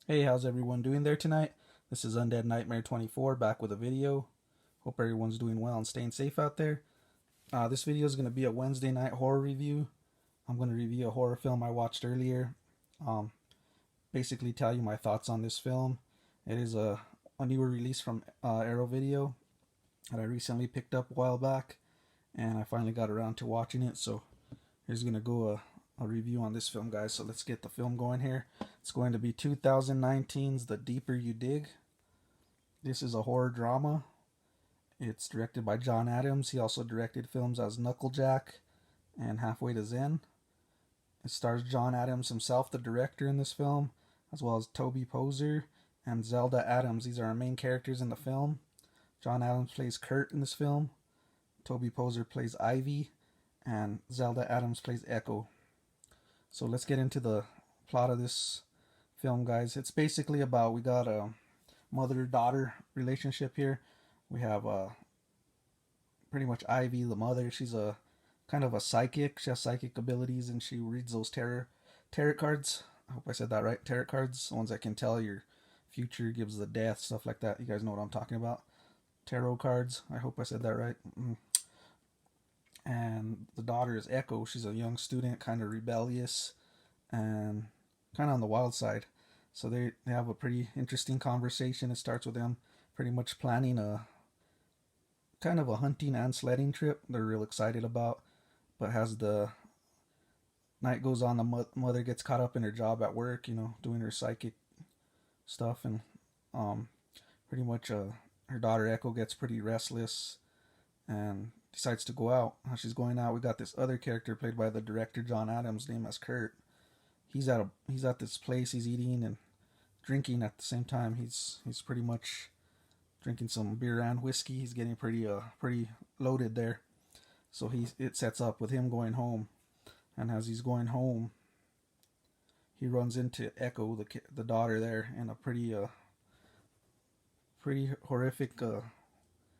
Hey, how's everyone doing there tonight? This is Undead Nightmare 24 back with a video. Hope everyone's doing well and staying safe out there. This video is going to be a Wednesday night horror review. I'm going to review a horror film I watched earlier. Um, Basically, tell you my thoughts on this film. It is a newer release from Arrow Video that I recently picked up a while back, and I finally got around to watching it. So here's going to go a review on this film, guys. So let's get the film going here. It's going to be 2019's The Deeper You Dig. This is a horror drama. It's directed by John Adams. He also directed films as Knucklejack and Halfway to Zen. It stars John Adams himself, the director in this film, as well as Toby Poser and Zelda Adams. These are our main characters in the film. John Adams plays Kurt in this film. Toby Poser plays Ivy, and Zelda Adams plays Echo. So let's get into the plot of this film, guys. It's basically about, we got a mother-daughter relationship here. We have pretty much Ivy, the mother. She's a kind of a psychic. She has psychic abilities, and she reads those tarot cards. I hope I said that right. Tarot cards, the ones that can tell your future, gives the death, stuff like that. You guys know what I'm talking about. Tarot cards. I hope I said that right. And the daughter is Echo. She's a young student, kind of rebellious and kind of on the wild side. So they have a pretty interesting conversation. It starts with them pretty much planning a kind of a hunting and sledding trip they're real excited about. But as the night goes on, the mother gets caught up in her job at work, doing her psychic stuff. And um, pretty much her daughter Echo gets pretty restless and decides to go out. As she's going out, we got this other character played by the director John Adams, named as Kurt. He's at this place. He's eating and drinking at the same time. He's pretty much drinking some beer and whiskey. He's getting pretty loaded there. So it sets up with him going home, and as he's going home, he runs into Echo, the daughter there, in a pretty horrific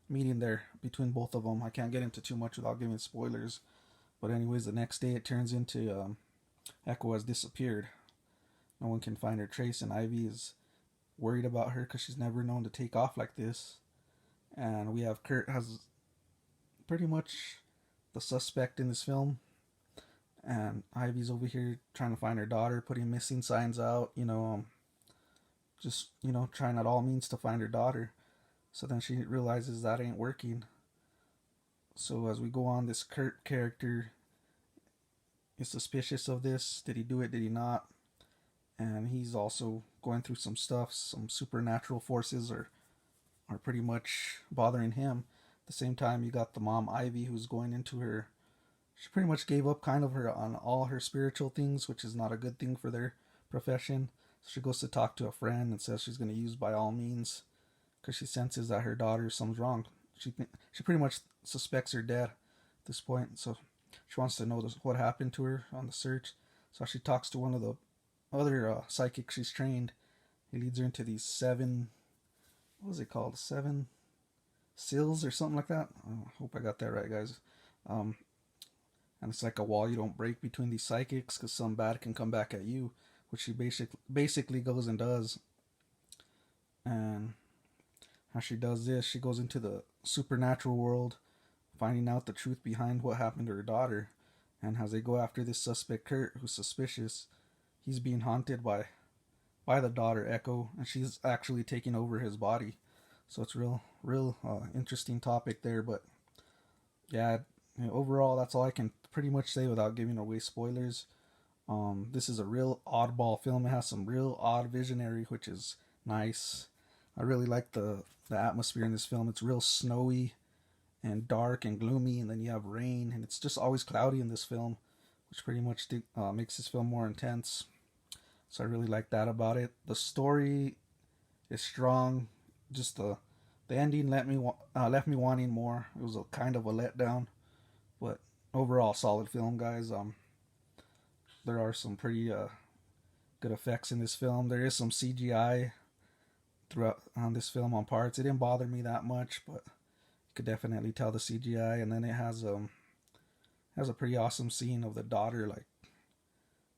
meeting there between both of them. I can't get into too much without giving spoilers, but anyways, the next day it turns into Echo has disappeared. No one can find her trace, and Ivy is worried about her because she's never known to take off like this. And we have Kurt has pretty much the suspect in this film, and Ivy's over here trying to find her daughter, putting missing signs out, just trying at all means to find her daughter. So then she realizes that ain't working. So as we go on, this Kurt character is suspicious of this. Did he do it? Did he not? And he's also going through some stuff. Some supernatural forces are pretty much bothering him. At the same time, you got the mom Ivy, who's going into her. She pretty much gave up kind of her on all her spiritual things, which is not a good thing for their profession. So she goes to talk to a friend and says she's going to use by all means because she senses that her daughter something's wrong. She pretty much suspects her dead at this point. So she wants to know what happened to her on the search. So she talks to one of the other psychics she's trained. He leads her into these what was it called? Seven seals or something like that. I hope I got that right, guys. And it's like a wall you don't break between these psychics because some bad can come back at you, which she basically goes and does. And how she does this, she goes into the supernatural world, finding out the truth behind what happened to her daughter. And as they go after this suspect Kurt, who's suspicious, he's being haunted by the daughter Echo, and she's actually taking over his body. So it's real interesting topic there. But yeah, overall, that's all I can pretty much say without giving away spoilers. This is a real oddball film. It has some real odd visionary, which is nice. I really like the atmosphere in this film. It's real snowy and dark and gloomy, and then you have rain, and it's just always cloudy in this film, which pretty much makes this film more intense. So I really like that about it. The story is strong. Just the ending left me wanting more. It was a kind of a letdown, but overall solid film, guys. There are some pretty good effects in this film. There is some CGI throughout on this film on parts. It didn't bother me that much, but you could definitely tell the CGI. And then it has a pretty awesome scene of the daughter like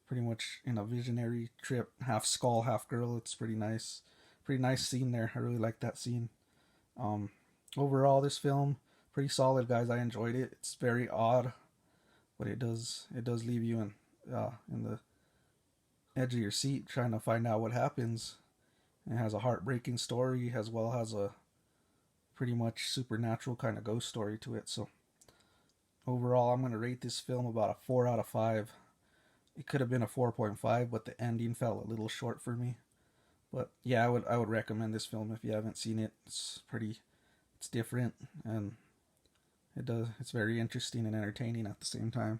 pretty much in a visionary trip, half skull, half girl. It's pretty nice. Pretty nice scene there. I really like that scene. Um, Overall, this film pretty solid, guys. I enjoyed it. It's very odd, but it does leave you in the edge of your seat trying to find out what happens. It has a heartbreaking story as well as a pretty much supernatural kind of ghost story to it. So overall, I'm gonna rate this film about a 4 out of 5. It could have been a 4.5, but the ending fell a little short for me. But yeah, I would recommend this film if you haven't seen it. It's different, and it's very interesting and entertaining at the same time.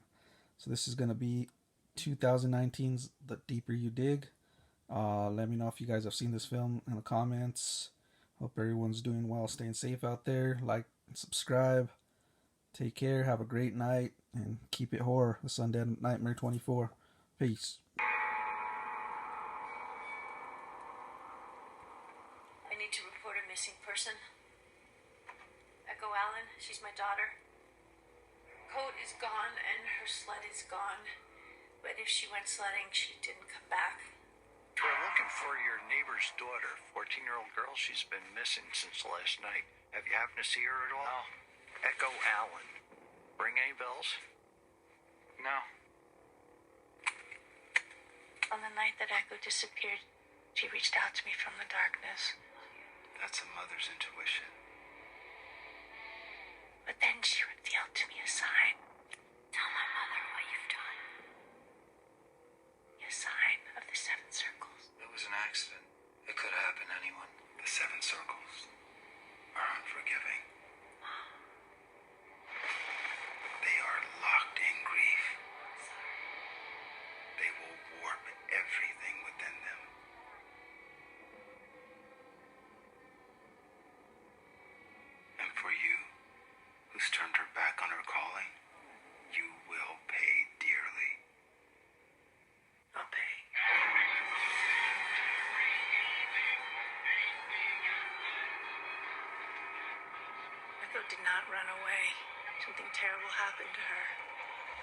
So this is gonna be 2019's The Deeper You Dig. Let me know if you guys have seen this film in the comments. Hope everyone's doing well, staying safe out there. Like and subscribe. Take care. Have a great night, and keep it horror. This Undead Nightmare 24. Peace. I need to report a missing person. Echo Allen, she's my daughter. Her coat is gone and her sled is gone. But if she went sledding, she didn't come back. We're looking for your neighbor's daughter, 14-year-old girl. She's been missing since last night. Have you happened to see her at all? No. Echo Allen. Ring any bells? No. On the night that Echo disappeared, she reached out to me from the darkness. That's a mother's intuition. But then she revealed to me a sign. Tell my mother what you've done. A sign of the 7 circles. It was an accident. It could happen to anyone. The 7 circles are unforgiving. They are locked in grief. They will warp everything within them. And for you, who's turned her back on her calling, you will pay dearly. I'll pay. Echo did not run away. Something terrible happened to her.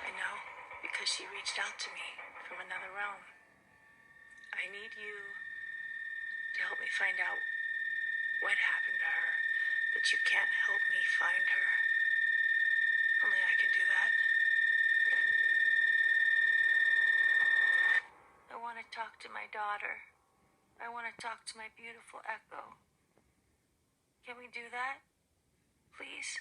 I know, because she reached out to me from another realm. I need you to help me find out what happened to her, but you can't help me find her. Only I can do that. I want to talk to my daughter. I want to talk to my beautiful Echo. Can we do that? Please?